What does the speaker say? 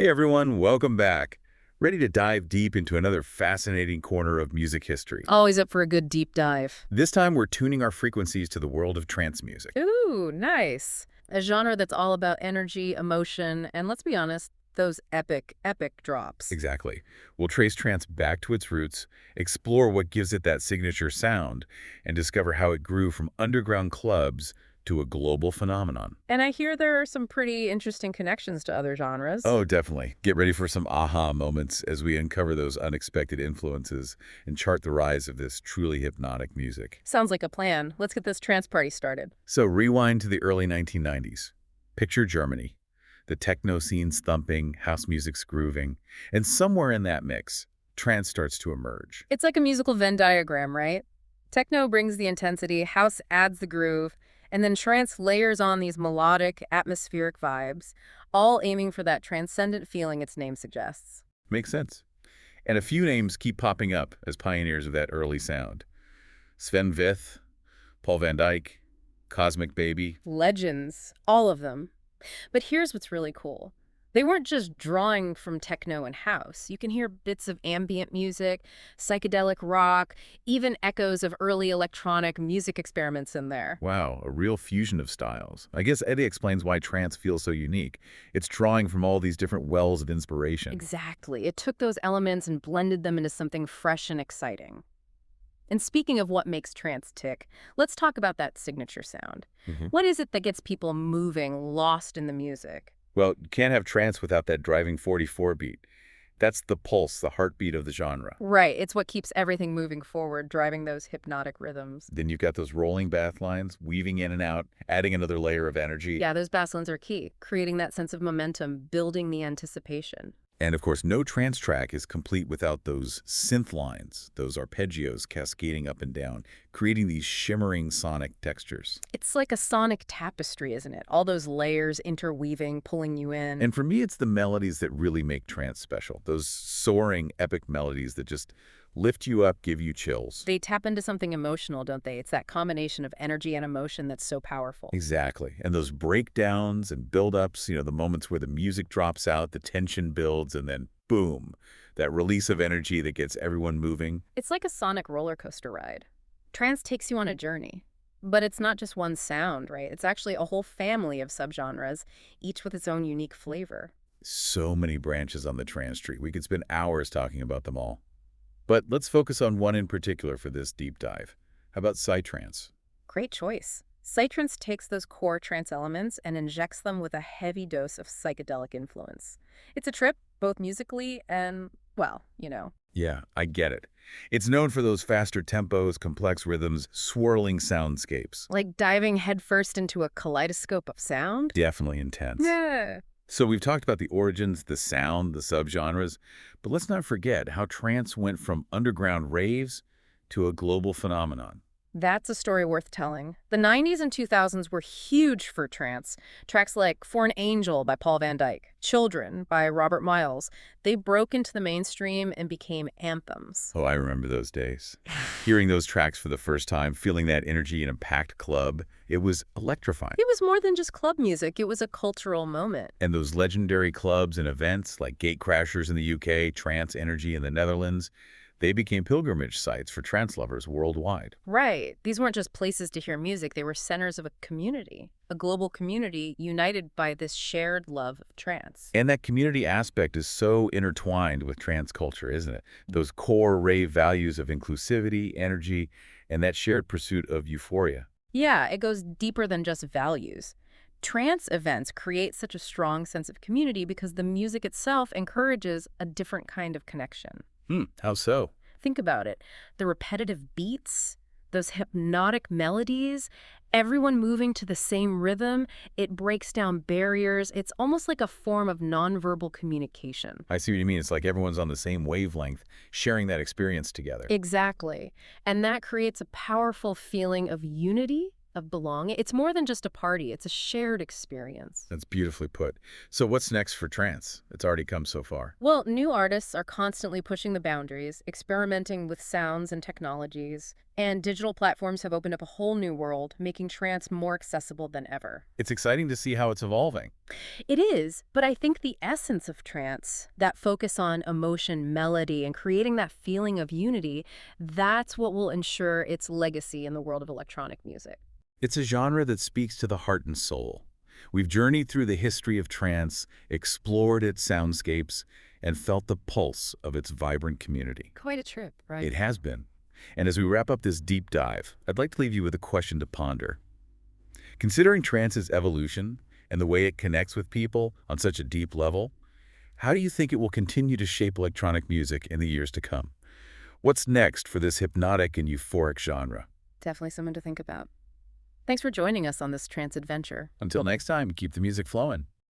Hey everyone, welcome back. Ready to dive deep into another fascinating corner of music history. Always up for a good deep dive. This time we're tuning our frequencies to the world of trance music. Ooh, nice. A genre that's all about energy, emotion, and let's be honest, those epic drops. Exactly. We'll trace trance back to its roots, explore what gives it that signature sound, and discover how it grew from underground clubs to a global phenomenon. And I hear there are some pretty interesting connections to other genres. Oh, definitely. Get ready for some aha moments as we uncover those unexpected influences and chart the rise of this truly hypnotic music. Sounds like a plan. Let's get this trance party started. So rewind to the early 1990s. Picture Germany. The techno scene's thumping, house music's grooving, and somewhere in that mix, trance starts to emerge. It's like a musical Venn diagram, right? Techno brings the intensity, house adds the groove, and then trance layers on these melodic, atmospheric vibes, all aiming for that transcendent feeling its name suggests. Makes sense. And a few names keep popping up as pioneers of that early sound. Sven Väth, Paul van Dyk, Cosmic Baby. Legends, all of them. But here's what's really cool. They weren't just drawing from techno and house. You can hear bits of ambient music, psychedelic rock, even echoes of early electronic music experiments in there. Wow, a real fusion of styles. I guess Eddie explains why trance feels so unique. It's drawing from all these different wells of inspiration. Exactly. It took those elements and blended them into something fresh and exciting. And speaking of what makes trance tick, let's talk about that signature sound. What is it that gets people moving, lost in the music? Well, you can't have trance without that driving 44 beat. That's the pulse, the heartbeat of the genre. Right, it's what keeps everything moving forward, driving those hypnotic rhythms. Then you've got those rolling bass lines, weaving in and out, adding another layer of energy. Yeah, those bass lines are key, creating that sense of momentum, building the anticipation. And of course, no trance track is complete without those synth lines, those arpeggios cascading up and down, creating these shimmering sonic textures. It's like a sonic tapestry, isn't it? All those layers interweaving, pulling you in. And for me, it's the melodies that really make trance special. Those soaring, epic melodies that just lift you up, give you chills. They tap into something emotional, don't they? It's that combination of energy and emotion that's so powerful. Exactly. And those breakdowns and build-ups, the moments where the music drops out, the tension builds, and then boom, that release of energy that gets everyone moving. It's like a sonic roller coaster ride. Trance takes you on a journey. But it's not just one sound, right? It's actually a whole family of subgenres, each with its own unique flavor. So many branches on the trance tree. We could spend hours talking about them all. But let's focus on one in particular for this deep dive. How about psytrance? Great choice. Psytrance takes those core trance elements and injects them with a heavy dose of psychedelic influence. It's a trip, both musically and, well. Yeah, I get it. It's known for those faster tempos, complex rhythms, swirling soundscapes. Like diving headfirst into a kaleidoscope of sound? Definitely intense. Yeah. So we've talked about the origins, the sound, the subgenres, but let's not forget how trance went from underground raves to a global phenomenon. That's a story worth telling. The 90s and 2000s were huge for trance. Tracks like For an Angel by Paul van Dyk, Children by Robert Miles, they broke into the mainstream and became anthems. Oh, I remember those days. Hearing those tracks for the first time, feeling that energy in a packed club, it was electrifying. It was more than just club music, it was a cultural moment. And those legendary clubs and events like Gatecrashers in the UK, Trance Energy in the Netherlands, they became pilgrimage sites for trance lovers worldwide. Right. These weren't just places to hear music, they were centers of a community, a global community united by this shared love of trance. And that community aspect is so intertwined with trance culture, isn't it? Those core rave values of inclusivity, energy, and that shared pursuit of euphoria. Yeah, it goes deeper than just values. Trance events create such a strong sense of community because the music itself encourages a different kind of connection. How so? Think about it. The repetitive beats, those hypnotic melodies, everyone moving to the same rhythm, it breaks down barriers. It's almost like a form of nonverbal communication. I see what you mean. It's like everyone's on the same wavelength, sharing that experience together. Exactly. And that creates a powerful feeling of unity of belonging. It's more than just a party. It's a shared experience. That's beautifully put. So what's next for trance? It's already come so far. Well, new artists are constantly pushing the boundaries, experimenting with sounds and technologies, and digital platforms have opened up a whole new world, making trance more accessible than ever. It's exciting to see how it's evolving. It is, but I think the essence of trance, that focus on emotion, melody, and creating that feeling of unity, that's what will ensure its legacy in the world of electronic music. It's a genre that speaks to the heart and soul. We've journeyed through the history of trance, explored its soundscapes, and felt the pulse of its vibrant community. Quite a trip, right? It has been. And as we wrap up this deep dive, I'd like to leave you with a question to ponder. Considering trance's evolution and the way it connects with people on such a deep level, how do you think it will continue to shape electronic music in the years to come? What's next for this hypnotic and euphoric genre? Definitely something to think about. Thanks for joining us on this trance adventure. Until next time, keep the music flowing.